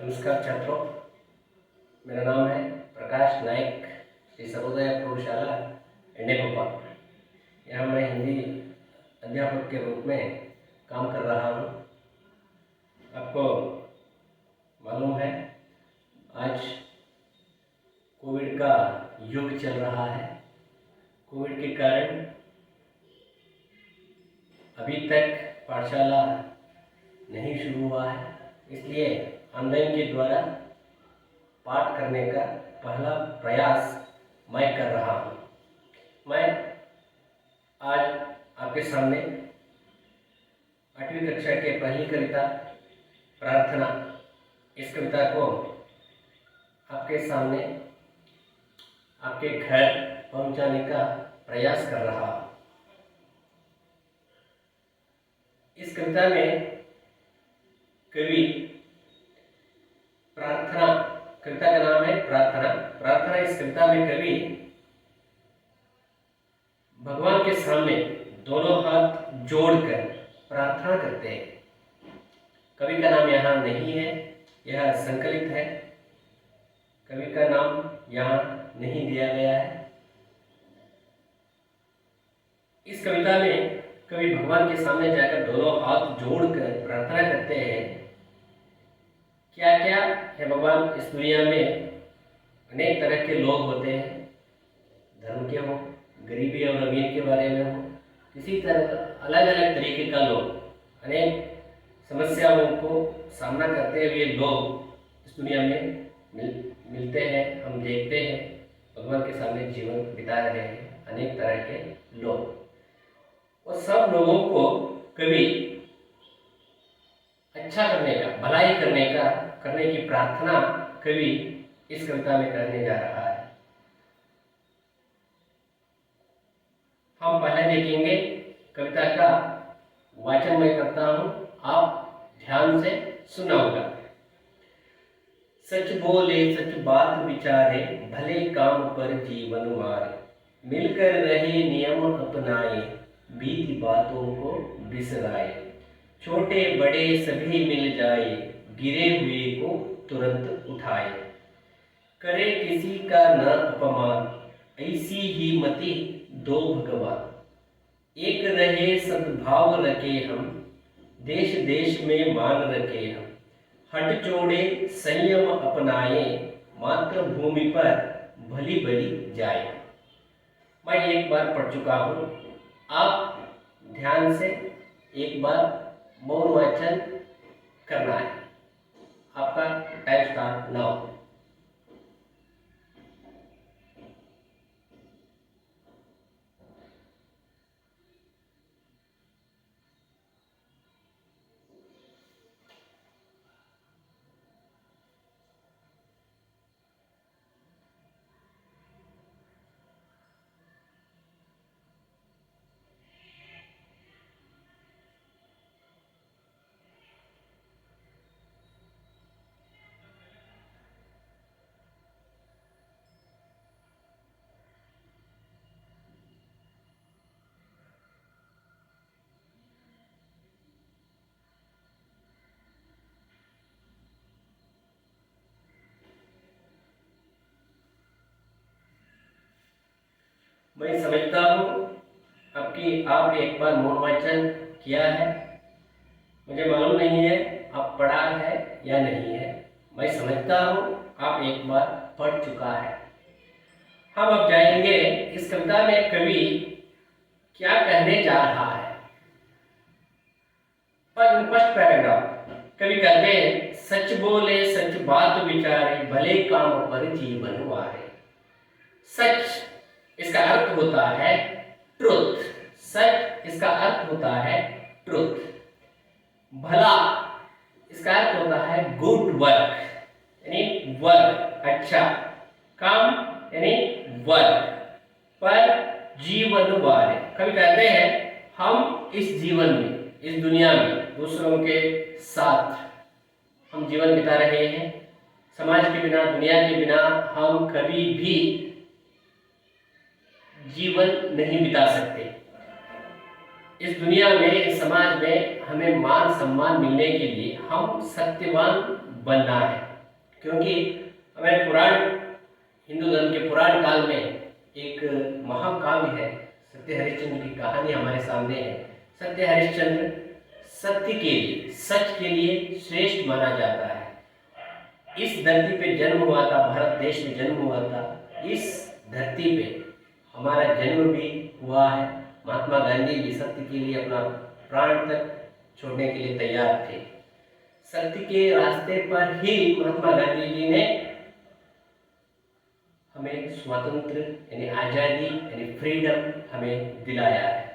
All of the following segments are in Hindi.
नमस्कार छात्रों, मेरा नाम है प्रकाश नाइक, श्री सर्वोदय प्रौढ़शाला एंडेकोपा। यहाँ मैं हिंदी अध्यापक के रूप में काम कर रहा हूँ। आपको मालूम है आज कोविड का युग चल रहा है। कोविड के कारण अभी तक पाठशाला नहीं शुरू हुआ है, इसलिए ऑनलाइन के द्वारा पाठ करने का पहला प्रयास मैं कर रहा हूँ। मैं आज आपके सामने 8वीं कक्षा के पहली कविता प्रार्थना, इस कविता को आपके सामने आपके घर पहुँचाने का प्रयास कर रहा हूँ। इस कविता में कवि प्रार्थना, कविता का नाम है प्रार्थना। इस कविता में कवि भगवान के सामने दोनों हाथ जोड़कर प्रार्थना करते हैं। कवि का नाम यहाँ नहीं है, यह संकलित है। कवि का नाम यहाँ नहीं दिया गया है। इस कविता में कवि भगवान के सामने जाकर दोनों हाथ जोड़कर प्रार्थना करते हैं। क्या क्या है भगवान, इस दुनिया में अनेक तरह के लोग होते हैं, धर्म के हो, गरीबी और अमीर के बारे में हो, किसी तरह अलग अलग तरीके का लोग अनेक समस्याओं को सामना करते हुए लोग इस दुनिया में मिलते हैं। हम देखते हैं भगवान के सामने जीवन बिता रहे हैं अनेक तरह के लोग। और सब लोगों को कभी अच्छा करने का, भलाई करने की प्रार्थना कवि इस कविता में करने जा रहा है। हम पहले देखेंगे कविता का वाचन मैं करता हूँ, आप ध्यान से सुना होगा। सच बोले सच बात विचारे, भले काम पर जीवन मारे, मिलकर रहे नियम अपनाए, बीती बातों को बिसराए, छोटे बड़े सभी मिल जाए, गिरे हुए को तुरंत उठाए, करे किसी का न अपमान, ऐसी ही मति दो भगवान, एक रहे सद्भाव रखे हम, देश देश में मान रखे हम, हट छोड़े संयम अपनाए, मातृभूमि पर भली भली जाए। मैं एक बार पढ़ चुका हूँ, आप ध्यान से एक बार मौन वाचन करना है। आपका टाइम स्टार्ट नाउ। मैं समझता हूँ आपकी आप एक बार मौन वाचन किया है। मुझे मालूम नहीं है आप पढ़ा है या नहीं है। मैं समझता हूँ आप एक बार पढ़ चुका है। हम अब जाएंगे इस कविता में कवि क्या कहने जा रहा है। फर्स्ट पैराग्राफ कवि कहते हैं, सच बोले सच बात विचारे, भले काम पर जीवन वारे। सच इसका अर्थ होता है ट्रुथ। सच इसका अर्थ होता है ट्रुथ। भला इसका अर्थ होता है गुड वर्क, यानी वर्क अच्छा, काम यानी वर्क, पर जीवन वारे। कभी कहते हैं हम इस जीवन में, इस दुनिया में दूसरों के साथ हम जीवन बिता रहे हैं। समाज के बिना, दुनिया के बिना हम कभी भी जीवन नहीं बिता सकते। इस दुनिया में, इस समाज में हमें मान सम्मान मिलने के लिए हम सत्यवान बनना है। क्योंकि हमारे पुराण हिंदू धर्म के पुराण काल में एक महाकाव्य है, सत्य हरिश्चंद्र की कहानी हमारे सामने है। सत्य हरिश्चंद्र सत्य के लिए, सच के लिए श्रेष्ठ माना जाता है। इस धरती पे जन्म हुआ था, भारत देश में जन्म हुआ था। इस धरती पे हमारा जन्म भी हुआ है। महात्मा गांधी भी सत्य के लिए अपना प्राण तक छोड़ने के लिए तैयार थे। सत्य के रास्ते पर ही महात्मा गांधी जी ने हमें स्वतंत्र यानी आज़ादी यानी फ्रीडम हमें दिलाया है।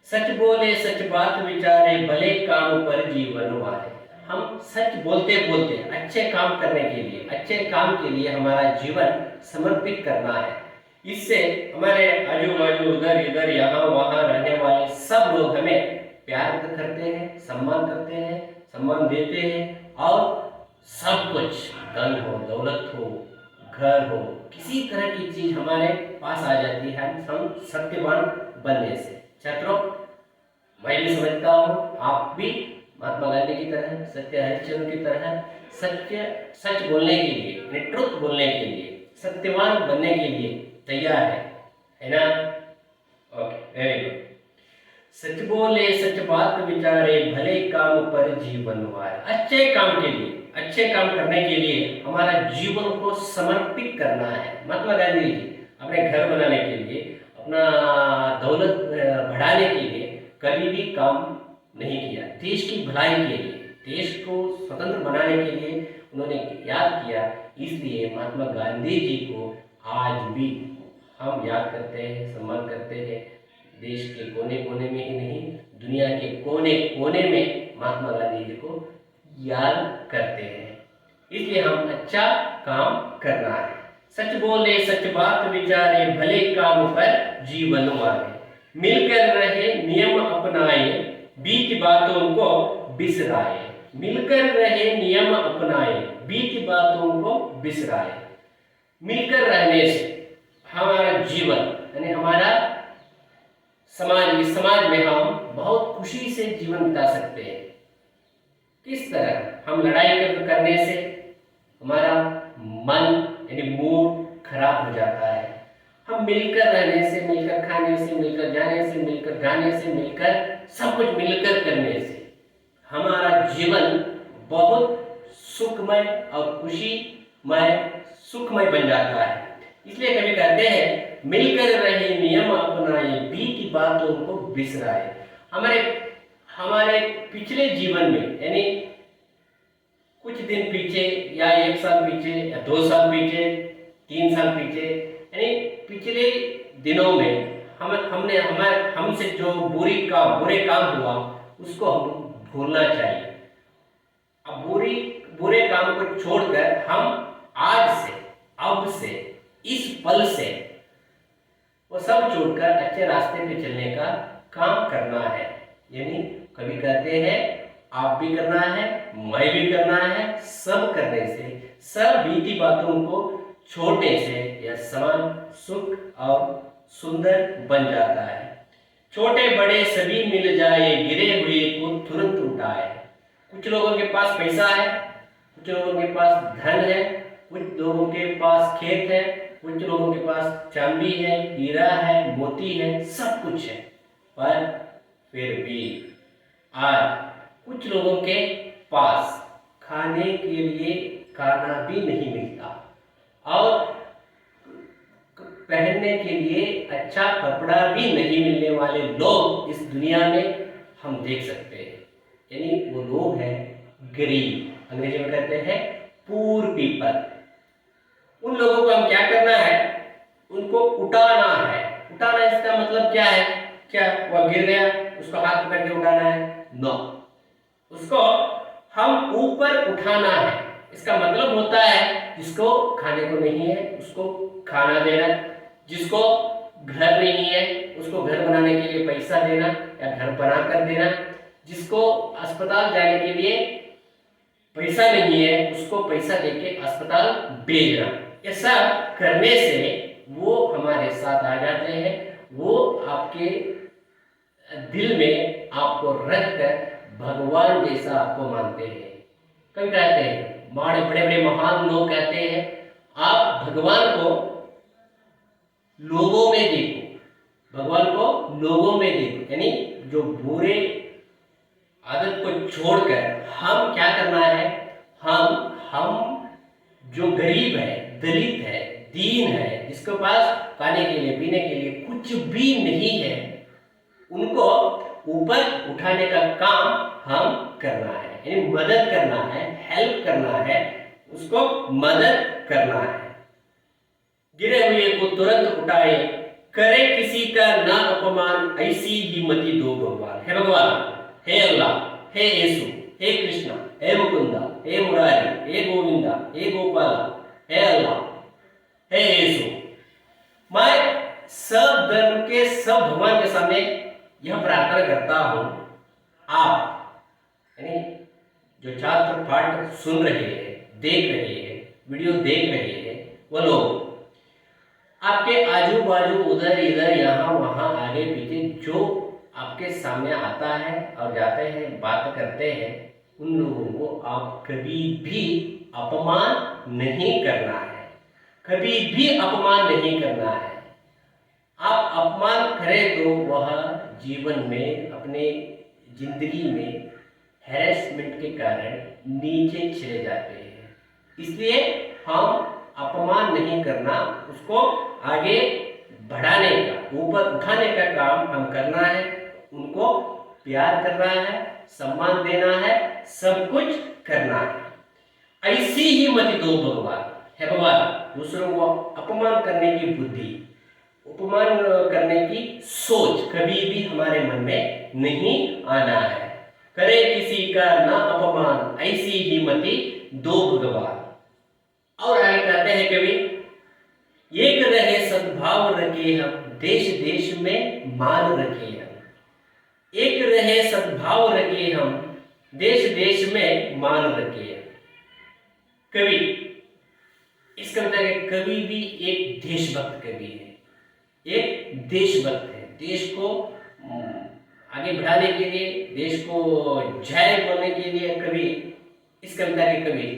सच बोले सच बात विचारे, भले काम पर जीवन वारे। हम सच बोलते बोलते अच्छे काम करने के लिए, अच्छे काम के लिए हमारा जीवन समर्पित करना है। इससे हमारे आजू बाजू उधर इधर यहाँ वहाँ रहने वाले सब लोग हमें प्यार करते हैं, सम्मान करते हैं, सम्मान देते हैं और सब कुछ, धन हो, दौलत हो, घर हो, किसी तरह की चीज हमारे पास आ जाती है हम सत्यवान बनने से। छात्रों, मैं भी समझता हूँ आप भी महात्मा गांधी की तरह, सत्य हरिश्चंद्र की तरह सच बोलने के लिए, ट्रुथ बोलने के लिए, सत्यवान बनने के लिए तैयार है ना? Okay, very good. सच बोले सच बात विचारे, भले काम पर जीवन वारे। अच्छे काम के लिए, अच्छे काम करने के लिए हमारा जीवन को समर्पित करना है। महात्मा गांधी जी अपने घर बनाने के लिए, अपना दौलत बढ़ाने के लिए कभी भी काम नहीं किया। देश की भलाई के लिए, देश को स्वतंत्र बनाने के लिए उन्होंने याद किया। इसलिए महात्मा गांधी जी को आज भी हम याद करते हैं, सम्मान करते हैं। देश के कोने कोने में ही नहीं, दुनिया के कोने कोने में महात्मा गांधी जी को याद करते हैं। इसलिए हम अच्छा काम करना है। सच बोले सच बात विचारे, भले काम पर जीवन वारे। मिलकर रहे नियम अपनाए, बीती बातों को बिसराए। मिलकर रहे नियम अपनाए, बीती बातों को बिसराए। मिलकर रहने से हमारा जीवन यानी हमारा समाज, इस समाज में हम बहुत खुशी से जीवन बिता सकते हैं। किस तरह? हम लड़ाई करने से हमारा मन यानी मूड खराब हो जाता है। हम मिलकर रहने से, मिलकर खाने से, मिलकर जाने से, मिलकर गाने से, मिलकर सब कुछ मिलकर करने से हमारा जीवन बहुत सुखमय और खुशीमय, सुखमय बन जाता है। इसलिए कभी कहते हैं, मिलकर रहे नियम अपनाए, बीती बातों को बिसराए। हमारे पिछले जीवन में यानी कुछ दिन पीछे या 1 साल पीछे या 2 साल पीछे, 3 साल पीछे, यानी पिछले दिनों में हमसे जो बुरे काम हुआ उसको हम भूलना चाहिए। अब बुरे काम को छोड़कर हम आज से, अब से, इस पल से वो सब छोड़कर अच्छे रास्ते पे चलने का काम करना है। यानी कभी कहते हैं आप भी करना है, मैं भी करना है। सब करने से, सब बीती बातों को छोड़ने से यह समाज सुख और सुंदर बन जाता है। छोटे बड़े सभी मिल जाए, गिरे हुए को तुरंत उठाए। कुछ लोगों के पास पैसा है, कुछ लोगों के पास धन है, कुछ लोगों के पास खेत है, कुछ लोगों के पास चांदी है, हीरा है, मोती है, सब कुछ है। पर फिर भी आज कुछ लोगों के पास खाने के लिए खाना भी नहीं मिलता और पहनने के लिए अच्छा कपड़ा भी नहीं मिलने वाले लोग इस दुनिया में हम देख सकते हैं। यानी वो लोग हैं गरीब, अंग्रेजी में कहते हैं पुअर पीपल। उन लोगों को हम क्या करना है? उनको उठाना है। उठाना इसका मतलब क्या है? क्या वह गिर गया उसको हाथ पकड़ के उठाना है? नो, उसको हम ऊपर उठाना है। इसका मतलब होता है जिसको खाने को नहीं है उसको खाना देना, जिसको घर नहीं है उसको घर बनाने के लिए पैसा देना या घर बना कर देना, जिसको अस्पताल जाने के लिए पैसा नहीं है उसको पैसा देके अस्पताल भेजना। ऐसा करने से वो हमारे साथ आ जाते हैं, वो आपके दिल में आपको रख कर भगवान जैसा आपको मानते हैं। कभी कहते हैं बड़े बड़े महान लोग कहते हैं आप भगवान को लोगों में देखो, भगवान को लोगों में देखो, यानी जो बुरे आदत को छोड़कर हम क्या करना है, हम जो गरीब है, दलित है, दीन है, जिसके पास खाने के लिए पीने के लिए कुछ भी नहीं है, उनको ऊपर उठाने का काम हम करना है, यानी मदद करना है, हेल्प करना है, उसको मदद करना है। गिरे हुए को तुरंत उठाए, करे किसी का ना अपमान, ऐसी हिम्मती दो भगवान। हे भगवान, हे अल्लाह, हे यीशु, हे कृष्णा, हे मुकुंदा, हे मुरारी, हे गोविंदा, हे गोपाला, हे अल्लाह, हे यीशु। मैं सब धर्म के सब भगवान के सामने यह प्रार्थना करता हूं, आप यानी जो छात्र पाठ सुन रहे हैं, देख रहे हैं, वीडियो देख रहे हैं, वो लोग आपके आजू बाजू उधर इधर यहाँ वहाँ आगे पीछे जो आपके सामने आता है और जाते हैं, बात करते हैं, उन लोगों को आप कभी भी अपमान नहीं करना है, कभी भी अपमान नहीं करना है। आप अपमान करें तो वह जीवन में, अपने जिंदगी में हैरेसमेंट के कारण नीचे चले जाते हैं। इसलिए हम अपमान नहीं करना, उसको आगे बढ़ाने का, ऊपर उठाने का काम हम करना है, उनको प्यार करना है, सम्मान देना है, सब कुछ करना है। ऐसी ही मत दो भगवान। है भगवान, दूसरों को अपमान करने की बुद्धि, अपमान करने की सोच कभी भी हमारे मन में नहीं आना है। करे किसी का ना अपमान, ऐसी ही मति दो भगवान। और आगे कहते हैं कवि, एक रहे सद्भाव रखे हम, देश देश में मान रखे हम। एक रहे सद्भाव रखे हम, देश देश में मान रखे हम। कवि, इस कविता के कवि भी एक देशभक्त कवि है, एक देशभक्त है। देश को आगे बढ़ाने के लिए, देश को जय बोलने के लिए कवि, इस कविता के कवि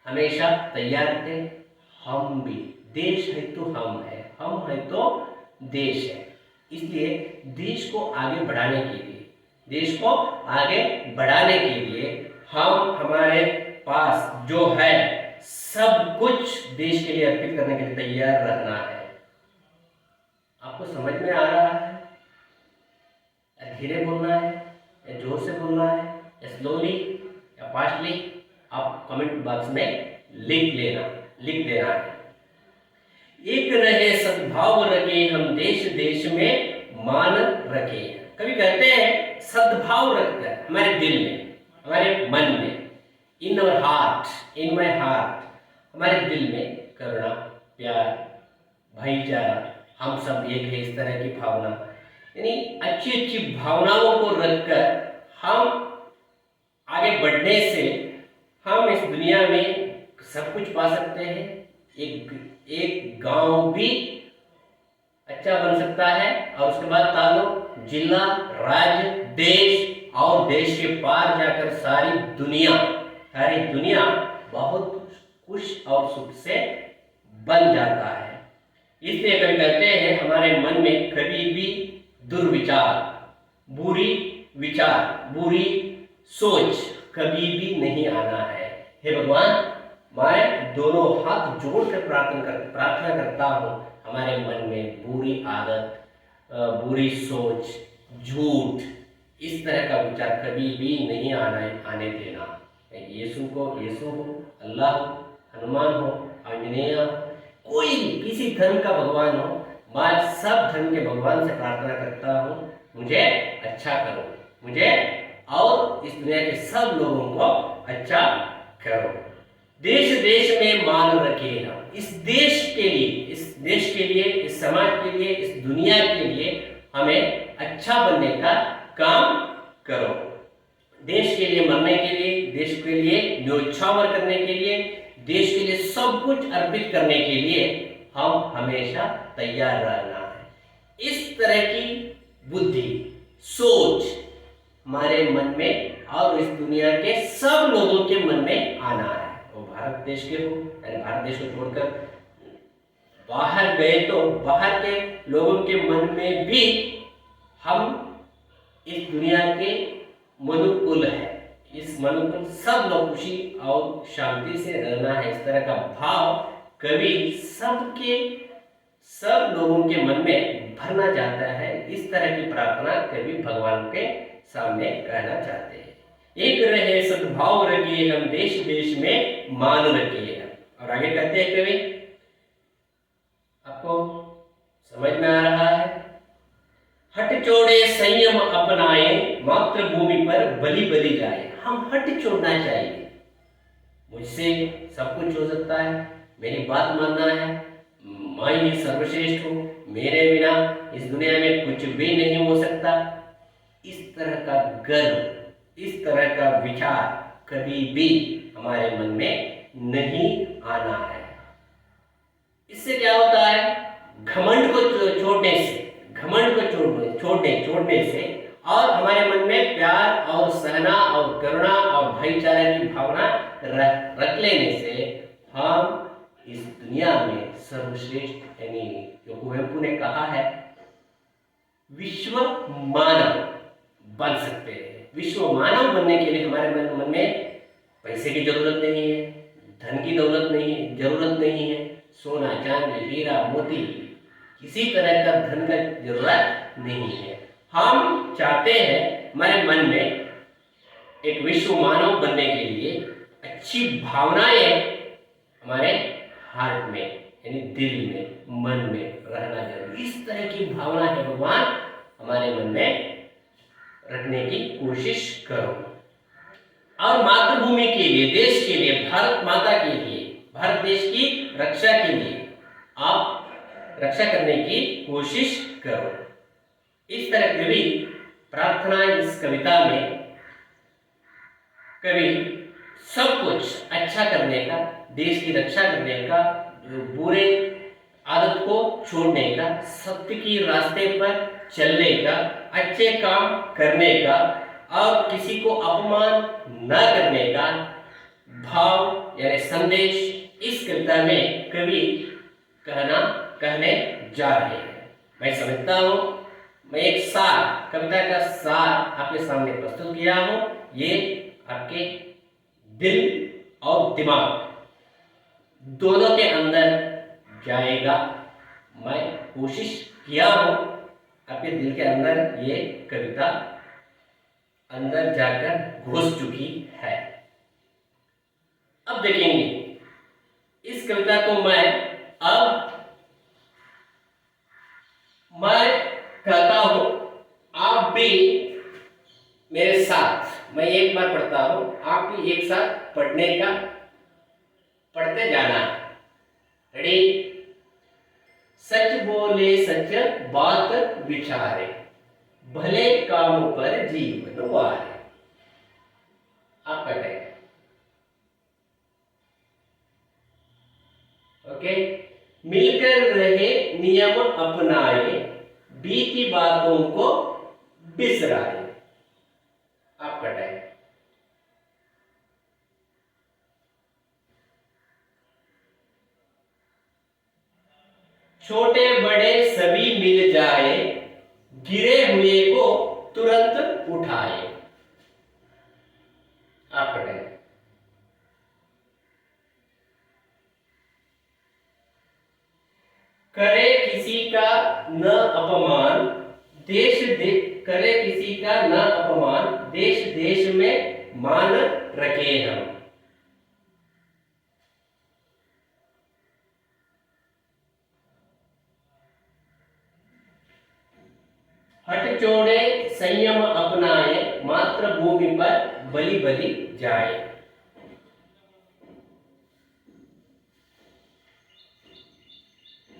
हमेशा तैयार थे। हम भी, देश है तो हम है, हम है तो देश है। इसलिए देश को आगे बढ़ाने के लिए, देश को आगे बढ़ाने के लिए हम, हमारे पास जो है सब कुछ देश के लिए अर्पित करने के लिए तैयार रहना है। आपको समझ में आ रहा है? धीरे बोलना है या जोर से बोलना है या स्लोली या फास्टली, आप कमेंट बॉक्स में लिख देना है। एक रहे सद्भाव रखे हम, देश देश में मान रखे। कभी कहते हैं सद्भाव रखकर हमारे दिल में, हमारे मन में, in our heart, in my heart, हमारे दिल में करुणा, प्यार, भाईचारा, हम सब एक है, इस तरह की भावना, यानी अच्छी अच्छी भावनाओं को रखकर हम आगे बढ़ने से हम इस दुनिया में सब कुछ पा सकते हैं। एक गांव भी अच्छा बन सकता है और उसके बाद ताल्लुक जिला, राज्य, देश और देश के पार जाकर सारी दुनिया बहुत खुश और सुख से बन जाता है। इसलिए कभी कहते हैं हमारे मन में कभी भी दुर्विचार, बुरी विचार, बुरी सोच कभी भी नहीं आना है। हे भगवान, मैं दोनों हाथ जोड़कर प्रार्थना करता हूँ, हमारे मन में बुरी आदत, बुरी सोच, झूठ, इस तरह का विचार कभी भी नहीं आने देना। यीशु को यीशु हो, अल्लाह हो, हनुमान हो, आंजनेय हो, कोई किसी धर्म का भगवान हो, मैं सब धर्म के भगवान से प्रार्थना करता हूँ, मुझे अच्छा करो, मुझे और इस दुनिया के सब लोगों को अच्छा करो। देश देश में मान रखे हम, इस देश के लिए, इस समाज के लिए, इस दुनिया के लिए हमें अच्छा बनने का काम करो। देश के लिए मरने के लिए, देश के लिए न्योछावर करने के लिए, देश के लिए सब कुछ अर्पित करने के लिए हम हमेशा तैयार रहना है। इस तरह की बुद्धि, सोच हमारे मन में और इस दुनिया के सब लोगों के मन में आना है। वो भारत देश के हो, यानी भारत देश को छोड़कर बाहर गए तो बाहर के लोगों के मन में भी हम इस दुनिया के मनुकुल है, इस मनुकुल सब लोग खुशी और शांति से रहना है, इस तरह का भाव कवि सब लोगों के मन में भरना चाहता है। इस तरह की प्रार्थना कवि भगवान के सामने कहना चाहते हैं। एक रहे सद्भाव रखिए हम, देश देश में मान रखिए हम। और आगे कहते हैं कवि, आपको समझ में आ रहा है, हट छोड़े संयम अपनाए, मातृभूमि पर बलि बलि जाए। हम हट छोड़ना चाहिए, मुझसे सब कुछ हो सकता है, मेरी बात मानना है, मैं ही सर्वश्रेष्ठ हूँ, मेरे बिना इस दुनिया में कुछ भी नहीं हो सकता। इस तरह का गर्व, इस तरह का विचार कभी भी हमारे मन में नहीं आना है। इससे क्या होता है, घमंड को छोड़ने से और हमारे मन में प्यार और सहना और करुणा और भाईचारे की भावना रख लेने से हम इस दुनिया में सर्वश्रेष्ठ, यानी जो कुवेंपु ने कहा है, विश्व मानव बन सकते हैं। विश्व मानव बनने के लिए हमारे मन में पैसे की जरूरत नहीं है, धन की जरूरत नहीं है, सोना चांदी हीरा मोती किसी तरह का धन का जरूरत नहीं है। हम चाहते हैं हमारे मन में एक विश्व मानव बनने के लिए अच्छी भावनाएं हमारे हार्ट में, यानी दिल में, मन में रहना जरूरी। इस तरह की भावना है भगवान हमारे मन में रखने की कोशिश करो। और मातृभूमि के लिए, देश के लिए, भारत माता के लिए, भारत देश की रक्षा के लिए आप रक्षा करने की कोशिश करो। इस तरह कवि प्रार्थना, इस कविता में कवि सब कुछ अच्छा करने का, देश की रक्षा करने का, बुरे आदत को छोड़ने का, सत्य की रास्ते पर चलने का, अच्छे काम करने का और किसी को अपमान न करने का भाव यानी संदेश इस कविता में कवि कहने जा रहे हैं। मैं समझता हूँ, मैं एक सार, कविता का सार आपके सामने प्रस्तुत किया हूँ। ये आपके दिल और दिमाग दोनों के अंदर जाएगा। मैं कोशिश किया हूँ आपके दिल के अंदर ये कविता अंदर जाकर घुस चुकी है। अब देखेंगे इस कविता को मैं कहता हूं, आप भी मेरे साथ, मैं एक बार पढ़ता हूं, आप भी एक साथ पढ़ते जाना। रेडी? सच बोले सच बात विचारे, भले काम पर जीवन वारे। आपका टाइम। ओके, मिलकर रहे नियम अपनाए, बीती बातों को बिसराए। आपका टाइम। छोटे बड़े सभी मिल जाए, गिरे हुए को तुरंत उठाए। आपका टाइम। करे किसी का न अपमान, करे किसी का न अपमान, देश देश में मान रखे हम। हट छोड़े संयम अपनाए, मातृभूमि पर बलि बलि जाए।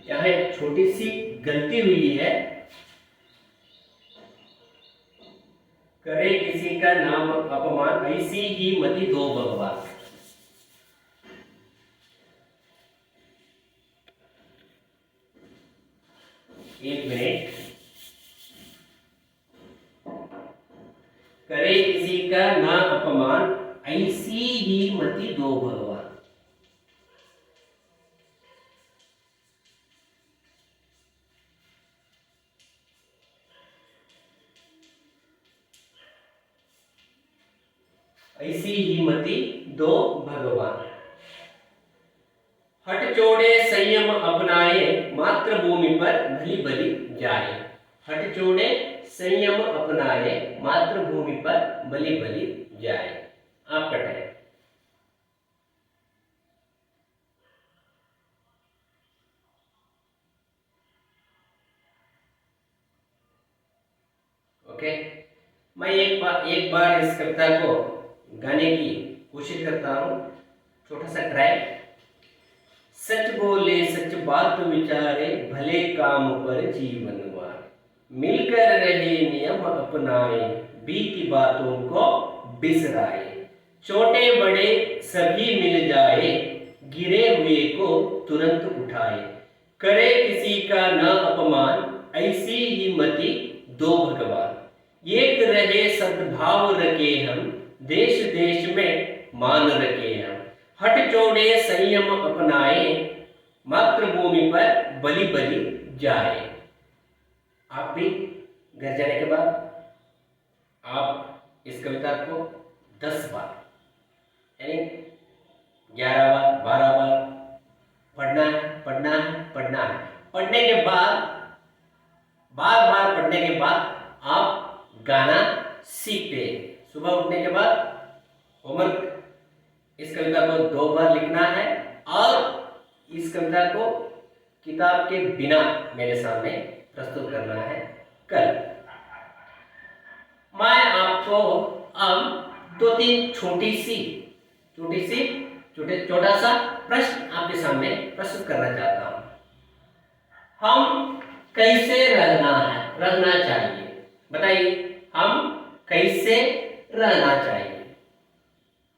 यहाँ एक छोटी सी गलती हुई है, करे किसी का नाम अपमान, ऐसी ही मति दो भगवान। एक मिनट। करे किसी का ना अपमान, ऐसी ही मति दो भगवान। ऐसी ही मति दो भगवान। हट छोड़े संयम अपनाए, मातृभूमि पर भली भली जाए। हट छोड़े संयम अपनाए, मातृभूमि पर भली भली जाए। आपका टाइम। ओके, मैं एक बार इस कविता को गाने की कोशिश करता हूँ, छोटा सा ट्राई। सच बोले सच बात विचारे, भले काम पर जीवन वार। मिलकर रहे नियम अपनाए, बीती बातों को बिसराए। छोटे बड़े सभी मिल जाए, गिरे हुए को तुरंत उठाए। करे किसी का न अपमान, ऐसी ही मति दो भगवान। एक रहे सद्भाव रखे हम, देश देश में मान रखे हम। हट छोड़े संयम अपनाए, मातृभूमि पर बलि बलि जाए। आप भी घर जाने के बाद आप इस कविता को 10 बार यानी 11 बार 12 बार पढ़ना है, पढ़ना है, पढ़ना है। पढ़ने के बाद बार बार पढ़ने के बाद आप गाना सीखते हैं। सुबह उठने के बाद होमवर्क इस कविता को 2 बार लिखना है और इस कविता को किताब के बिना मेरे सामने प्रस्तुत करना है कल। मैं आपको अब 2-3 छोटा सा प्रश्न आपके सामने प्रस्तुत करना चाहता हूं। हम कैसे रहना चाहिए? बताइए, हम कैसे रहना चाहिए?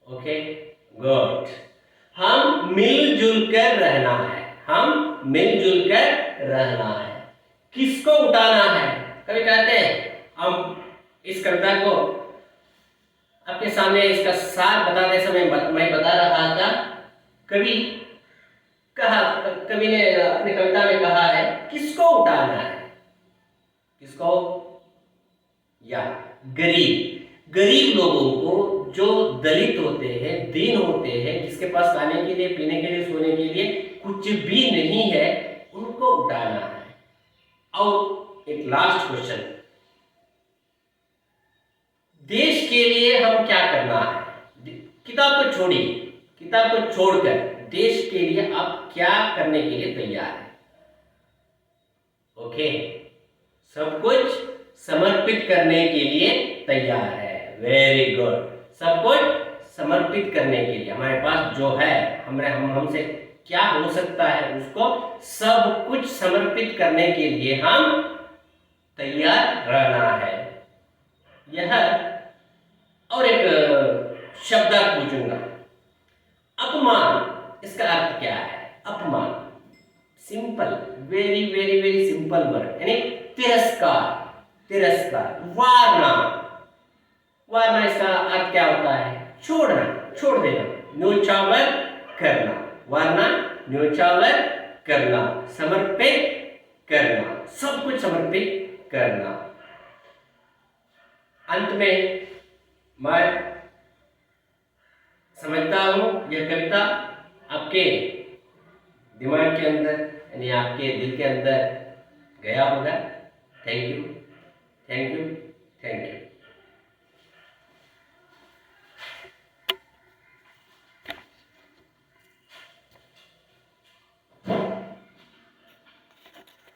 Okay, good. हम मिलजुल कर रहना है। हम मिलजुल कर रहना है। किसको उठाना है? कभी कहते हैं, हम इस कविता को आपके सामने इसका सार बताते समय मैं बता रहा था। कवि ने अपनी कविता में कहा है, किसको उठाना है? किसको? या गरीब लोगों को, जो दलित होते हैं, दीन होते हैं, जिसके पास खाने के लिए, पीने के लिए, सोने के लिए कुछ भी नहीं है, उनको उठाना है। और एक लास्ट क्वेश्चन, देश के लिए हम क्या करना है? किताब को छोड़िए, किताब को छोड़कर देश के लिए आप क्या करने के लिए तैयार हैं? ओके, सब कुछ समर्पित करने के लिए तैयार है। Very good. सब कुछ समर्पित करने के लिए, हमारे पास जो है, हमसे क्या हो सकता है, उसको सब कुछ समर्पित करने के लिए हम तैयार रहना है। यह और एक शब्द पूछूंगा, अपमान, इसका अर्थ क्या है? अपमान, simple, very very very simple word, यानी तिरस्कार। वारना इसका अर्थ क्या होता है? छोड़ना, छोड़ देना, न्योछावर करना। वारना, न्योछावर करना, समर्पित करना, सब कुछ समर्पित करना। अंत में मैं समझता हूं यह कविता आपके दिमाग के अंदर, यानी आपके दिल के अंदर गया होगा। Thank you, thank you.